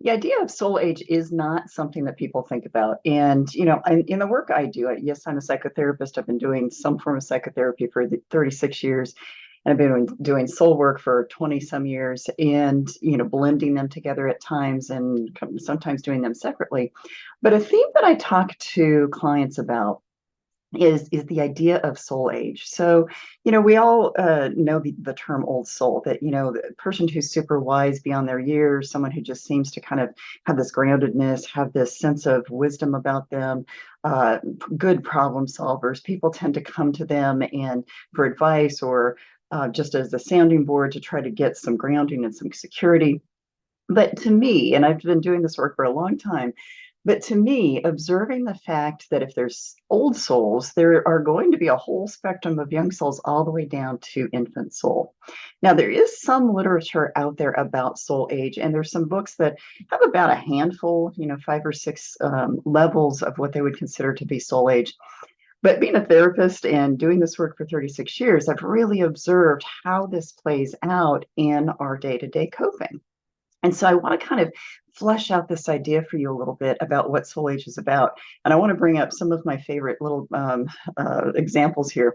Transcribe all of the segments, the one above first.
The idea of soul age is not something that people think about. And, in the work I do, yes, I'm a psychotherapist. I've been doing some form of psychotherapy for 36 years. And I've been doing soul work for 20 some years and, blending them together at times and sometimes doing them separately. But a theme that I talk to clients about is the idea of soul age. So, we all know the term old soul, that, the person who's super wise beyond their years, someone who just seems to kind of have this groundedness, have this sense of wisdom about them, uh, good problem solvers. People tend to come to them and for advice or just as a sounding board to try to get some grounding and some security. But to me, and I've been doing this work for a long time, but to me, observing the fact that if there's old souls, there are going to be a whole spectrum of young souls all the way down to infant soul. Now, there is some literature out there about soul age, and there's some books that have about a handful, five or six levels of what they would consider to be soul age. But being a therapist and doing this work for 36 years, I've really observed how this plays out in our day to day coping. And so I want to kind of flesh out this idea for you a little bit about what soul age is about. And I want to bring up some of my favorite little examples here.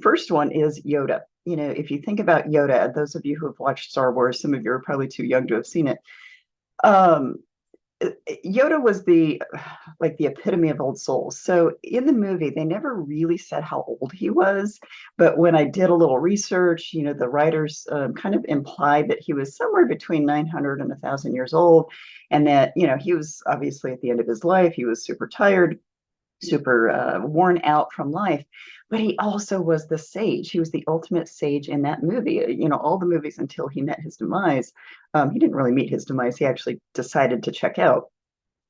First one is Yoda. If you think about Yoda, those of you who have watched Star Wars, some of you are probably too young to have seen it. Um, Yoda was the epitome of old souls. So in the movie, they never really said how old he was, but when I did a little research, the writers kind of implied that he was somewhere between 900 and 1,000 years old, and that he was obviously at the end of his life. He was super tired, super worn out from life, but he also was the sage. He was the ultimate sage in that movie. All the movies until he met his demise. He didn't really meet his demise. He actually decided to check out.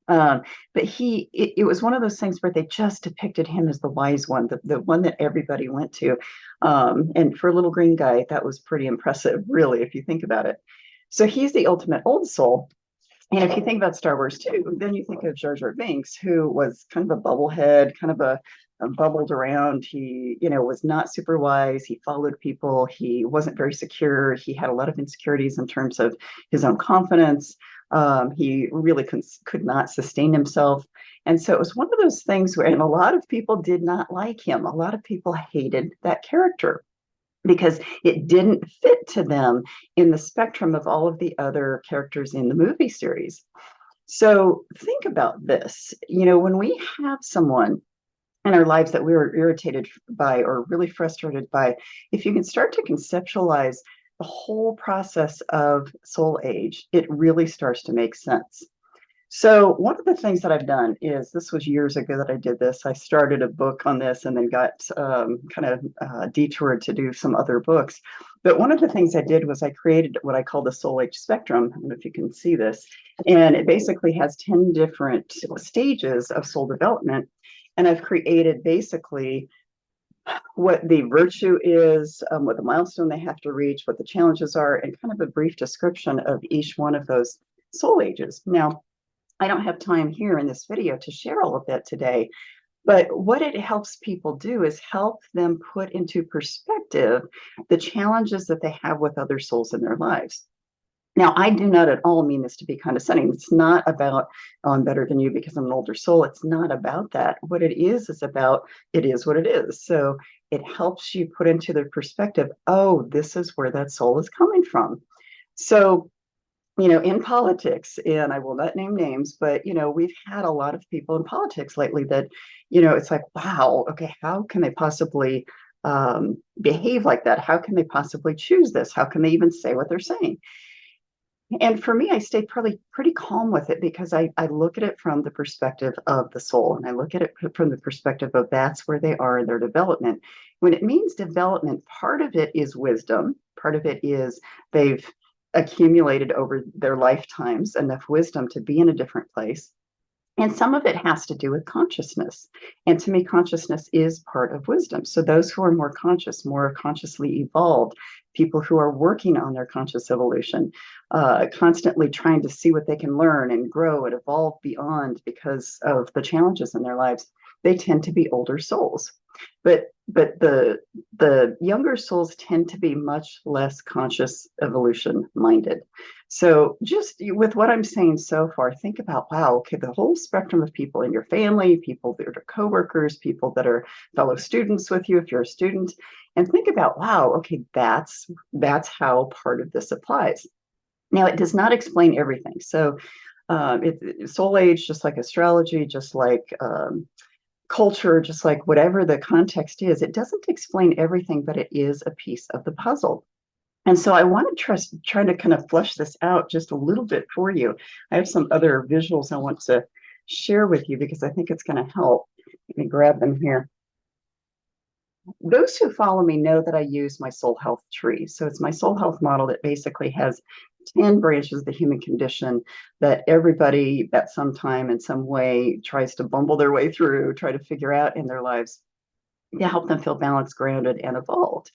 Um, but it was one of those things where they just depicted him as the wise one, the one that everybody went to. And for a little green guy, that was pretty impressive, really, if you think about it. So he's the ultimate old soul. And if you think about Star Wars too, then you think of Jar Jar Binks, who was kind of a bubblehead, kind of a bubbled around. He, was not super wise. He followed people. He wasn't very secure. He had a lot of insecurities in terms of his own confidence. He really could not sustain himself. And so it was one of those things where, and a lot of people did not like him. A lot of people hated that character because it didn't fit to them in the spectrum of all of the other characters in the movie series. So think about this. When we have someone in our lives that we were irritated by or really frustrated by, if you can start to conceptualize the whole process of soul age, it really starts to make sense. So one of the things that I've done is, this was years ago that I did this. I started a book on this and then got kind of detoured to do some other books. But one of the things I did was I created what I call the soul age spectrum. I don't know if you can see this. And it basically has 10 different stages of soul development. And I've created basically what the virtue is, what the milestone they have to reach, what the challenges are, and kind of a brief description of each one of those soul ages. Now, I don't have time here in this video to share all of that today, but what it helps people do is help them put into perspective the challenges that they have with other souls in their lives. Now, I do not at all mean this to be condescending. It's not about, oh, I'm better than you because I'm an older soul. It's not about that. What it is about, it is what it is. So it helps you put into the perspective, oh, this is where that soul is coming from. So, in politics, and I will not name names, but, we've had a lot of people in politics lately that, it's like, wow, okay, how can they possibly behave like that? How can they possibly choose this? How can they even say what they're saying? And for me, I stay pretty calm with it because I look at it from the perspective of the soul, and I look at it from the perspective of that's where they are in their development. When it means development, part of it is wisdom, part of it is they've accumulated over their lifetimes enough wisdom to be in a different place. And some of it has to do with consciousness. And to me, consciousness is part of wisdom. So those who are more conscious, more consciously evolved, people who are working on their conscious evolution, constantly trying to see what they can learn and grow and evolve beyond because of the challenges in their lives, they tend to be older souls. But but the younger souls tend to be much less conscious evolution minded. So just with what I'm saying so far, think about, wow, okay, the whole spectrum of people in your family, people that are coworkers, people that are fellow students with you if you're a student, and think about, wow, okay, that's how part of this applies. Now, it does not explain everything. So soul age, just like astrology, just like culture, just like whatever the context is, it doesn't explain everything, but it is a piece of the puzzle. And so I want to try to kind of flesh this out just a little bit for you. I have some other visuals I want to share with you because I think it's going to help. Let me grab them here. Those who follow me know that I use my soul health tree. So it's my soul health model that basically has 10 branches of the human condition that everybody at some time in some way tries to bumble their way through, try to figure out in their lives to help them feel balanced, grounded, and evolved.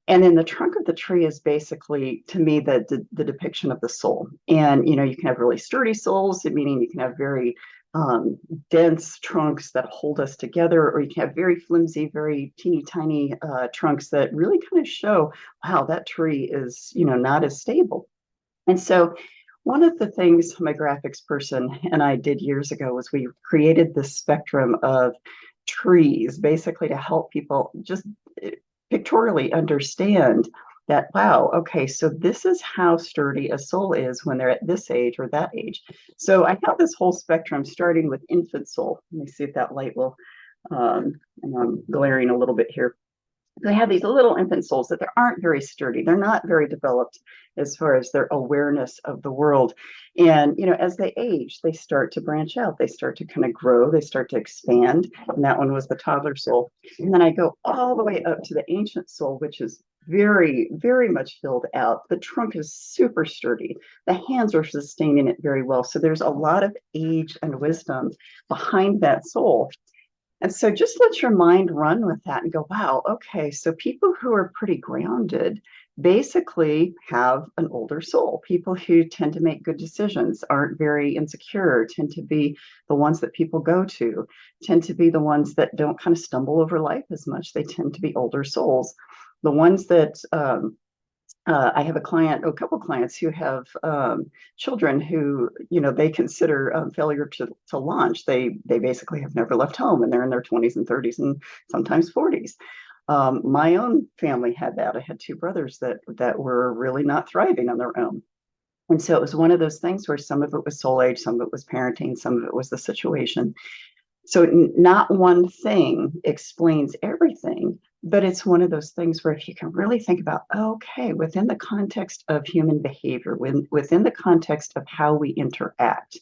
And then the trunk of the tree is basically, to me, the depiction of the soul. And you can have really sturdy souls, meaning you can have very um, dense trunks that hold us together, or you can have very flimsy, very teeny tiny trunks that really kind of show, wow, that tree is, not as stable. And so one of the things my graphics person and I did years ago was we created this spectrum of trees basically to help people just pictorially understand that, wow, okay, so this is how sturdy a soul is when they're at this age or that age. So I have this whole spectrum starting with infant soul. Let me see if that light will, and I'm glaring a little bit here. They have these little infant souls that they aren't very sturdy. They're not very developed as far as their awareness of the world. And, as they age, they start to branch out. They start to kind of grow. They start to expand. And that one was the toddler soul. And then I go all the way up to the ancient soul, which is very, very much filled out. The trunk is super sturdy. The hands are sustaining it very well. So there's a lot of age and wisdom behind that soul. And so just let your mind run with that and go, wow, okay, so people who are pretty grounded basically have an older soul. People who tend to make good decisions, aren't very insecure, tend to be the ones that people go to, tend to be the ones that don't kind of stumble over life as much. They tend to be older souls. The ones that I have a couple clients who have children who, they consider failure to launch. They basically have never left home, and they're in their 20s and 30s and sometimes 40s. My own family had that. I had two brothers that were really not thriving on their own. And so it was one of those things where some of it was soul age, some of it was parenting, some of it was the situation. So not one thing explains everything, but it's one of those things where if you can really think about, okay, within the context of human behavior, within the context of how we interact,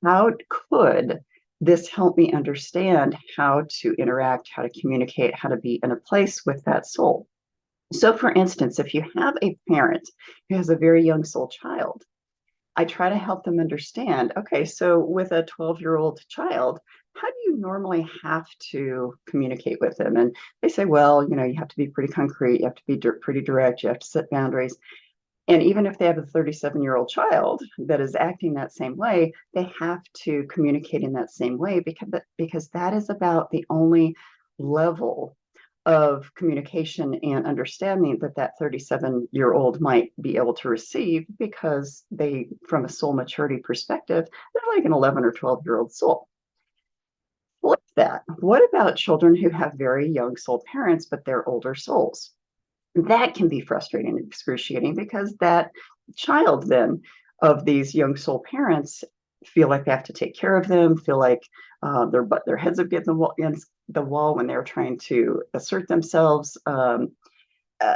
how could this help me understand how to interact, how to communicate, how to be in a place with that soul? So for instance, if you have a parent who has a very young soul child, I try to help them understand, okay, so with a 12-year-old child, how do you normally have to communicate with them? And they say, well, you have to be pretty concrete, you have to be pretty direct, you have to set boundaries. And even if they have a 37-year-old child that is acting that same way, they have to communicate in that same way because that is about the only level of communication and understanding that 37-year-old might be able to receive, because they, from a soul maturity perspective, they're like an 11 or 12-year-old soul. Flip that. What about children who have very young soul parents, but they're older souls? That can be frustrating and excruciating because that child then of these young soul parents feel like they have to take care of them, feel like their heads are getting against the wall when they're trying to assert themselves.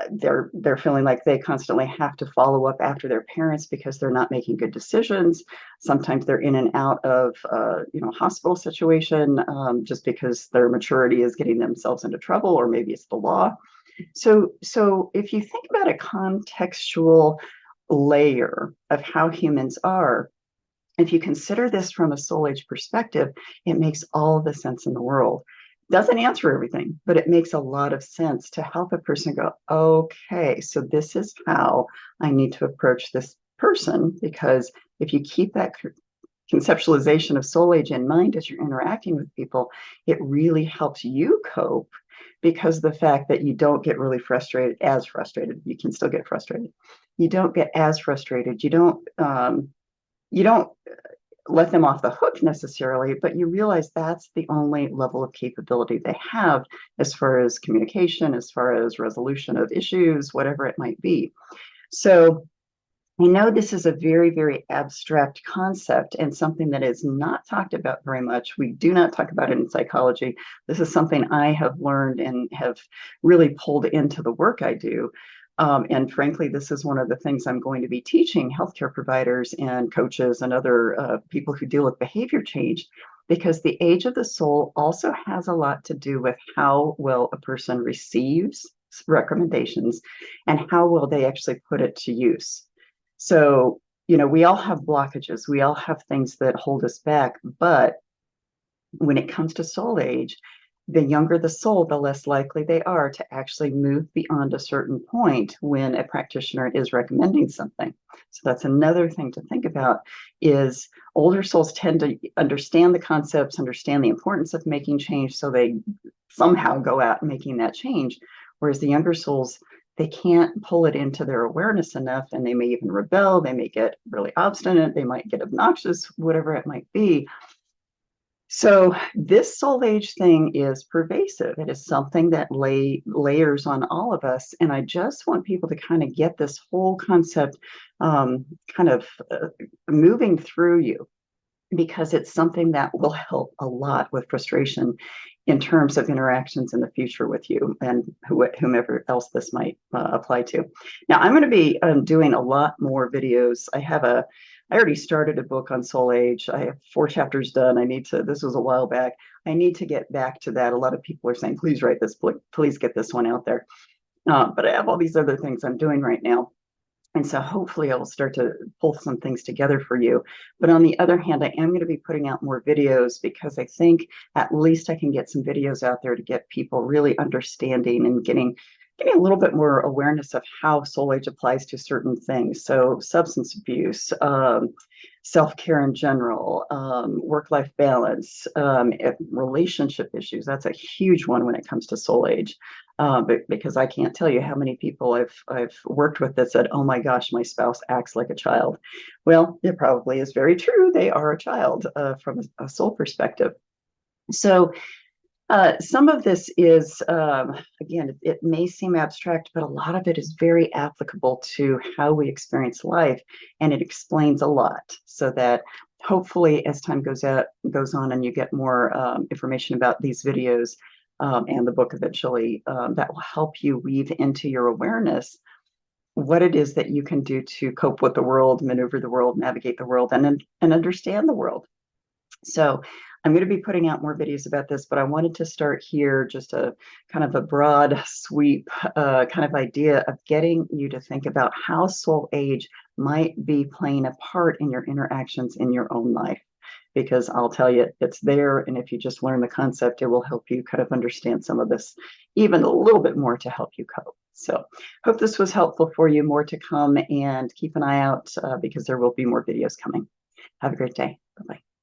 They're feeling like they constantly have to follow up after their parents because they're not making good decisions. Sometimes they're in and out of hospital situation just because their maturity is getting themselves into trouble, or maybe it's the law. So if you think about a contextual layer of how humans are, if you consider this from a soul age perspective, it makes all the sense in the world. Doesn't answer everything, but it makes a lot of sense to help a person go, okay, so this is how I need to approach this person. Because if you keep that conceptualization of soul age in mind as you're interacting with people, it really helps you cope, because of the fact that you don't get really frustrated. You can still get frustrated. You don't get as frustrated. You don't let them off the hook necessarily, but you realize that's the only level of capability they have as far as communication, as far as resolution of issues, whatever it might be. So I know this is a very, very abstract concept and something that is not talked about very much. We do not talk about it in psychology. This is something I have learned and have really pulled into the work I do. And frankly, this is one of the things I'm going to be teaching healthcare providers and coaches and other people who deal with behavior change, because the age of the soul also has a lot to do with how well a person receives recommendations and how well they actually put it to use. So, we all have blockages. We all have things that hold us back. But when it comes to soul age, the younger the soul, the less likely they are to actually move beyond a certain point when a practitioner is recommending something. So that's another thing to think about, is older souls tend to understand the concepts, understand the importance of making change, so they somehow go out making that change. Whereas the younger souls, they can't pull it into their awareness enough, and they may even rebel. They may get really obstinate. They might get obnoxious, whatever it might be. So this soul age thing is pervasive. It is something that layers on all of us. And I just want people to kind of get this whole concept kind of moving through you, because it's something that will help a lot with frustration in terms of interactions in the future with you and whomever else this might apply to. Now, I'm going to be doing a lot more videos. I already started a book on soul age. I have 4 chapters done. This was a while back. I need to get back to that. A lot of people are saying, please write this book, please get this one out there. But I have all these other things I'm doing right now. And so hopefully I will start to pull some things together for you. But on the other hand, I am going to be putting out more videos, because I think at least I can get some videos out there to get people really understanding and getting a little bit more awareness of how soul age applies to certain things. So substance abuse, self-care in general, work-life balance, relationship issues. That's a huge one when it comes to soul age. Because I can't tell you how many people I've worked with that said, oh my gosh, my spouse acts like a child. Well, it probably is very true. They are a child from a soul perspective. So some of this is, again, it may seem abstract, but a lot of it is very applicable to how we experience life, and it explains a lot, so that hopefully as time goes on and you get more information about these videos and the book eventually, that will help you weave into your awareness what it is that you can do to cope with the world, maneuver the world, navigate the world, and understand the world. So I'm going to be putting out more videos about this, but I wanted to start here, just a kind of a broad sweep kind of idea of getting you to think about how soul age might be playing a part in your interactions in your own life. Because I'll tell you, it's there. And if you just learn the concept, it will help you kind of understand some of this even a little bit more to help you cope. So hope this was helpful for you. More to come, and keep an eye out because there will be more videos coming. Have a great day. Bye-bye.